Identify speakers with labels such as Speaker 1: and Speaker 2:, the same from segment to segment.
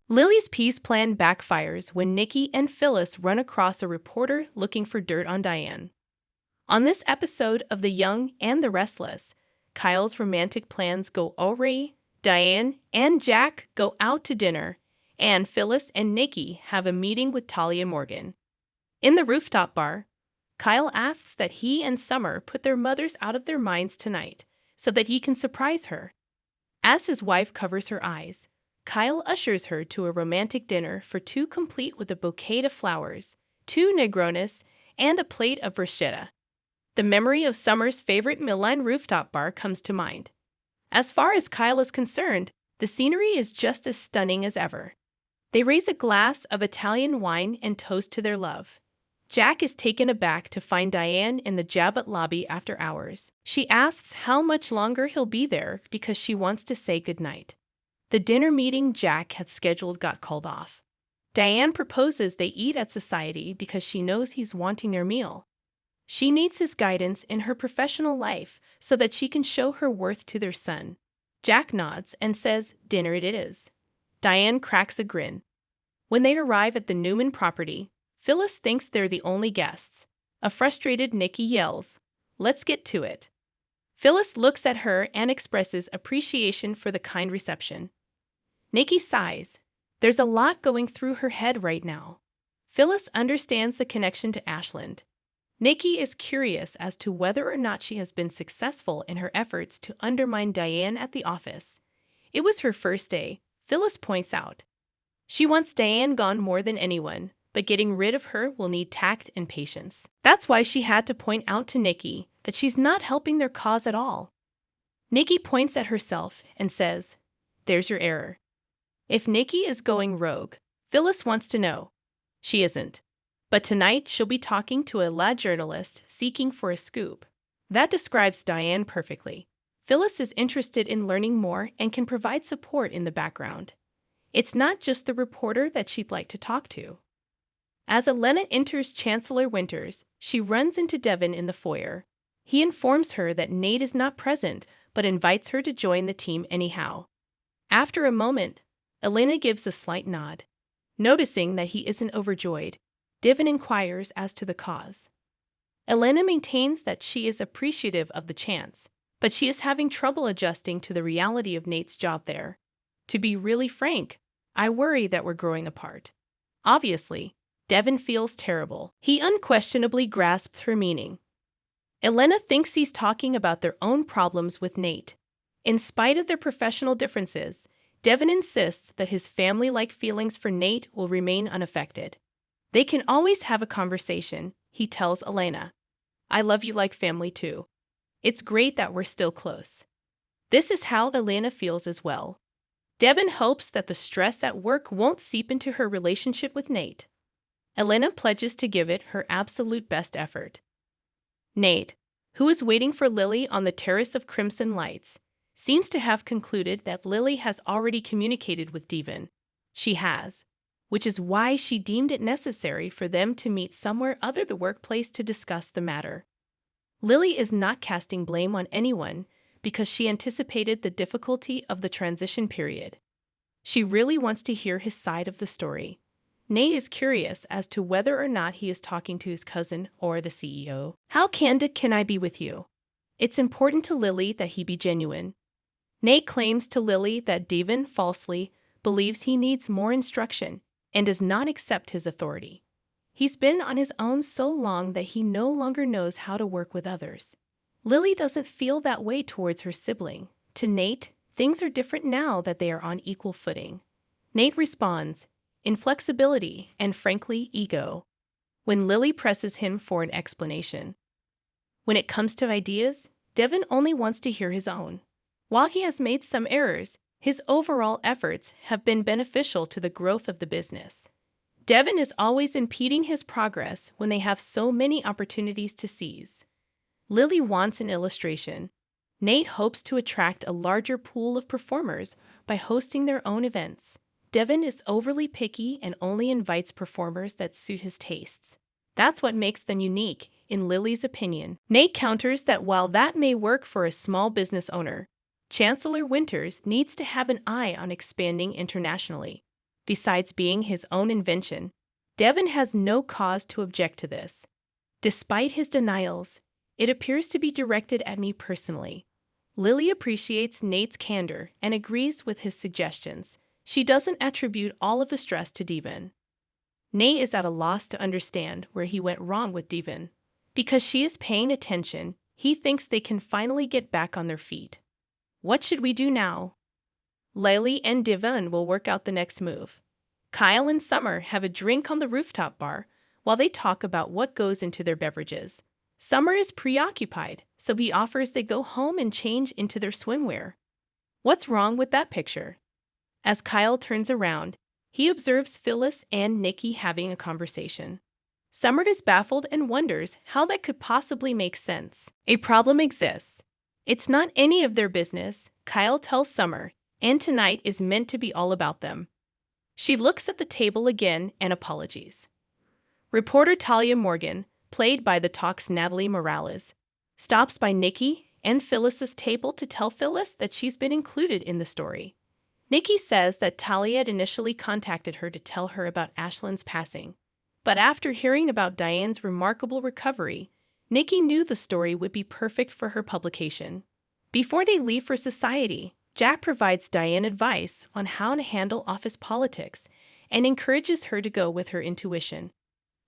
Speaker 1: Lily's peace plan backfires when Nikki and Phyllis run across a reporter looking for dirt on Diane. On this episode of The Young and the Restless, Kyle's romantic plans go awry, Diane and Jack go out to dinner, and Phyllis and Nikki have a meeting with Talia Morgan. In the rooftop bar, Kyle asks that he and Summer put their mothers out of their minds tonight so that he can surprise her. As his wife covers her eyes, Kyle ushers her to a romantic dinner for two complete with a bouquet of flowers, two Negronis, and a plate of bruschetta. The memory of Summer's favorite Milan rooftop bar comes to mind. As far as Kyle is concerned, the scenery is just as stunning as ever. They raise a glass of Italian wine and toast to their love. Jack is taken aback to find Diane in the Jabot lobby after hours. She asks how much longer he'll be there because she wants to say goodnight. The dinner meeting Jack had scheduled got called off. Diane proposes they eat at Society because she knows he's wanting their meal. She needs his guidance in her professional life so that she can show her worth to their son. Jack nods and says dinner it is. Diane cracks a grin. When they arrive at the Newman property, Phyllis thinks they're the only guests. A frustrated Nikki yells, "Let's get to it." Phyllis looks at her and expresses appreciation for the kind reception. Nikki sighs. There's a lot going through her head right now. Phyllis understands the connection to Ashland. Nikki is curious as to whether or not she has been successful in her efforts to undermine Diane at the office. It was her first day, Phyllis points out. She wants Diane gone more than anyone, but getting rid of her will need tact and patience. That's why she had to point out to Nikki that she's not helping their cause at all. Nikki points at herself and says, "There's your error." If Nikki is going rogue, Phyllis wants to know. She isn't. But tonight she'll be talking to a lad journalist seeking for a scoop. That describes Diane perfectly. Phyllis is interested in learning more and can provide support in the background. It's not just the reporter that she'd like to talk to. As Elena enters Chancellor Winters, she runs into Devin in the foyer. He informs her that Nate is not present, but invites her to join the team anyhow. After a moment, Elena gives a slight nod. Noticing that he isn't overjoyed, Devin inquires as to the cause. Elena maintains that she is appreciative of the chance, but she is having trouble adjusting to the reality of Nate's job there. To be really frank, I worry that we're growing apart. Obviously, Devin feels terrible. He unquestionably grasps her meaning. Elena thinks he's talking about their own problems with Nate. In spite of their professional differences, Devin insists that his family-like feelings for Nate will remain unaffected. They can always have a conversation, he tells Elena. I love you like family too. It's great that we're still close. This is how Elena feels as well. Devin hopes that the stress at work won't seep into her relationship with Nate. Elena pledges to give it her absolute best effort. Nate, who is waiting for Lily on the terrace of Crimson Lights, seems to have concluded that Lily has already communicated with Devin. She has, which is why she deemed it necessary for them to meet somewhere other than the workplace to discuss the matter. Lily is not casting blame on anyone because she anticipated the difficulty of the transition period. She really wants to hear his side of the story. Nate is curious as to whether or not he is talking to his cousin or the CEO. How candid can I be with you? It's important to Lily that he be genuine. Nate claims to Lily that Devin falsely believes he needs more instruction and does not accept his authority. He's been on his own so long that he no longer knows how to work with others. Lily doesn't feel that way towards her sibling. To Nate, things are different now that they are on equal footing. Nate responds, inflexibility and frankly, ego, when Lily presses him for an explanation. When it comes to ideas, Devin only wants to hear his own. While he has made some errors, his overall efforts have been beneficial to the growth of the business. Devin is always impeding his progress when they have so many opportunities to seize. Lily wants an illustration. Nate hopes to attract a larger pool of performers by hosting their own events. Devin is overly picky and only invites performers that suit his tastes. That's what makes them unique, in Lily's opinion. Nate counters that while that may work for a small business owner, Chancellor Winters needs to have an eye on expanding internationally. besides being his own invention, Devin has no cause to object to this. Despite his denials, it appears to be directed at me personally. Lily appreciates Nate's candor and agrees with his suggestions. She doesn't attribute all of the stress to Devin. Nate is at a loss to understand where he went wrong with Devin. Because she is paying attention, he thinks they can finally get back on their feet. What should we do now? Lily and Devin will work out the next move. Kyle and Summer have a drink on the rooftop bar while they talk about what goes into their beverages. Summer is preoccupied, so he offers they go home and change into their swimwear. What's wrong with that picture? As Kyle turns around, he observes Phyllis and Nikki having a conversation. Summer is baffled and wonders how that could possibly make sense. A problem exists. It's not any of their business, Kyle tells Summer, and tonight is meant to be all about them. She looks at the table again and apologies. Reporter Talia Morgan, played by the Talk's Natalie Morales, stops by Nikki and Phyllis's table to tell Phyllis that she's been included in the story. Nikki says that Talia had initially contacted her to tell her about Ashlyn's passing, but after hearing about Diane's remarkable recovery, Nikki knew the story would be perfect for her publication. Before they leave for society, Jack provides Diane advice on how to handle office politics and encourages her to go with her intuition.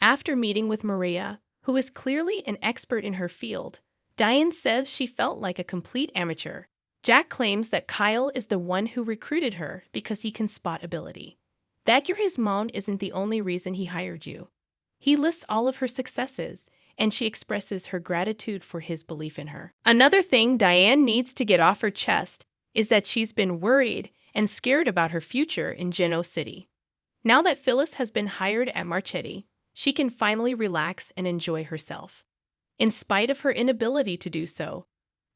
Speaker 1: After meeting with Maria, who is clearly an expert in her field, Diane says she felt like a complete amateur. Jack claims that Kyle is the one who recruited her because he can spot ability. That you're his mom isn't the only reason he hired you. He lists all of her successes, and she expresses her gratitude for his belief in her. Another thing Diane needs to get off her chest is that she's been worried and scared about her future in Geno City. Now that Phyllis has been hired at Marchetti, she can finally relax and enjoy herself. In spite of her inability to do so,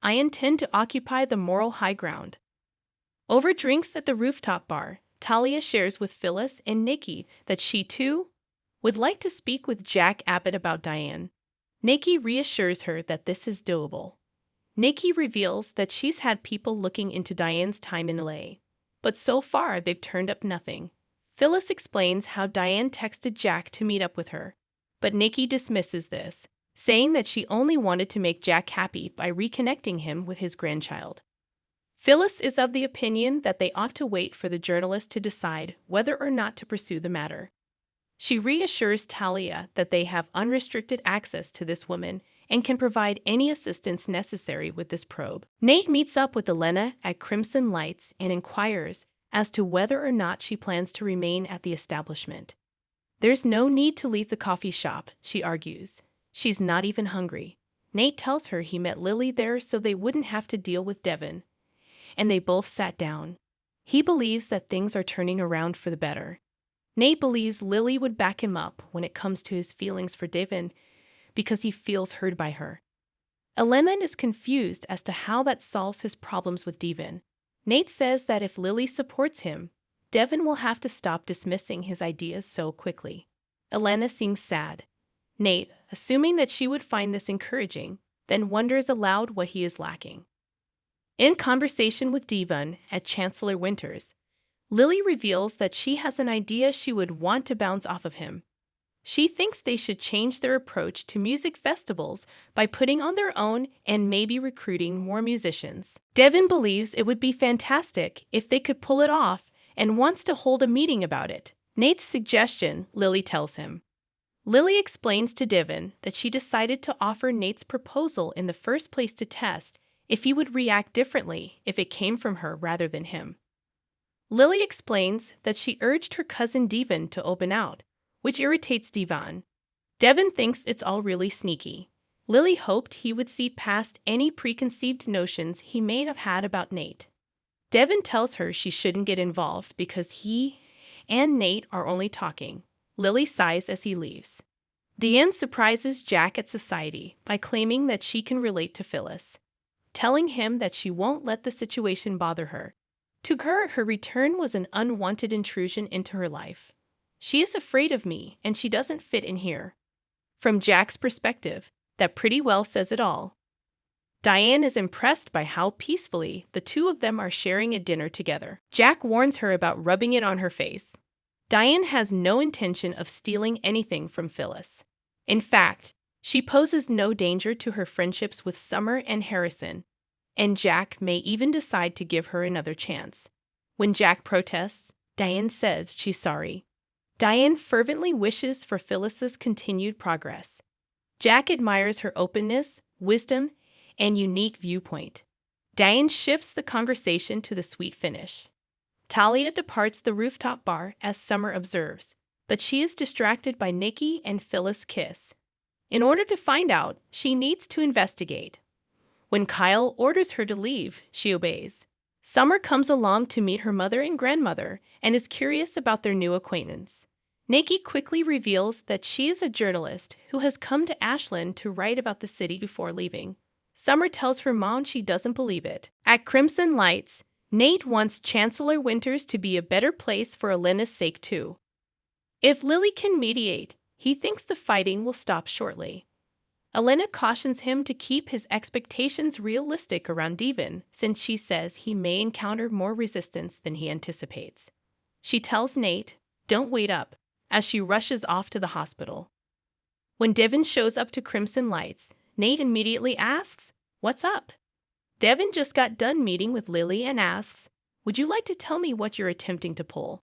Speaker 1: I intend to occupy the moral high ground. Over drinks at the rooftop bar, Talia shares with Phyllis and Nikki that she, too, would like to speak with Jack Abbott about Diane. Nikki reassures her that this is doable. Nikki reveals that she's had people looking into Diane's time in LA, but so far they've turned up nothing. Phyllis explains how Diane texted Jack to meet up with her, but Nikki dismisses this, saying that she only wanted to make Jack happy by reconnecting him with his grandchild. Phyllis is of the opinion that they ought to wait for the journalist to decide whether or not to pursue the matter. She reassures Talia that they have unrestricted access to this woman and can provide any assistance necessary with this probe. Nate meets up with Elena at Crimson Lights and inquires as to whether or not she plans to remain at the establishment. There's no need to leave the coffee shop, she argues. She's not even hungry. Nate tells her he met Lily there so they wouldn't have to deal with Devin, and they both sat down. He believes that things are turning around for the better. Nate believes Lily would back him up when it comes to his feelings for Devin because he feels heard by her. Elena is confused as to how that solves his problems with Devin. Nate says that if Lily supports him, Devin will have to stop dismissing his ideas so quickly. Elena seems sad. Nate, assuming that she would find this encouraging, then wonders aloud what he is lacking. In conversation with Devin at Chancellor Winters, Lily reveals that she has an idea she would want to bounce off of him. She thinks they should change their approach to music festivals by putting on their own and maybe recruiting more musicians. Devin believes it would be fantastic if they could pull it off and wants to hold a meeting about it. Nate's suggestion, Lily tells him. Lily explains to Devin that she decided to offer Nate's proposal in the first place to test if he would react differently if it came from her rather than him. Lily explains that she urged her cousin Devin to open out, which irritates Devin. Devin thinks it's all really sneaky. Lily hoped he would see past any preconceived notions he may have had about Nate. Devin tells her she shouldn't get involved because he and Nate are only talking. Lily sighs as he leaves. Diane surprises Jack at society by claiming that she can relate to Phyllis, telling him that she won't let the situation bother her. To her, her return was an unwanted intrusion into her life. She is afraid of me, and she doesn't fit in here. From Jack's perspective, that pretty well says it all. Diane is impressed by how peacefully the two of them are sharing a dinner together. Jack warns her about rubbing it on her face. Diane has no intention of stealing anything from Phyllis. In fact, she poses no danger to her friendships with Summer and Harrison, and Jack may even decide to give her another chance. When Jack protests, Diane says she's sorry. Diane fervently wishes for Phyllis's continued progress. Jack admires her openness, wisdom, and unique viewpoint. Diane shifts the conversation to the sweet finish. Talia departs the rooftop bar as Summer observes, but she is distracted by Nikki and Phyllis' kiss. In order to find out, she needs to investigate. When Kyle orders her to leave, she obeys. Summer comes along to meet her mother and grandmother and is curious about their new acquaintance. Nikki quickly reveals that she is a journalist who has come to Ashland to write about the city before leaving. Summer tells her mom she doesn't believe it. At Crimson Lights, Nate wants Chancellor Winters to be a better place for Elena's sake too. If Lily can mediate, he thinks the fighting will stop shortly. Elena cautions him to keep his expectations realistic around Devon, since she says he may encounter more resistance than he anticipates. She tells Nate, "Don't wait up," as she rushes off to the hospital. When Devon shows up to Crimson Lights, Nate immediately asks, "What's up?" Devon just got done meeting with Lily and asks, "Would you like to tell me what you're attempting to pull?"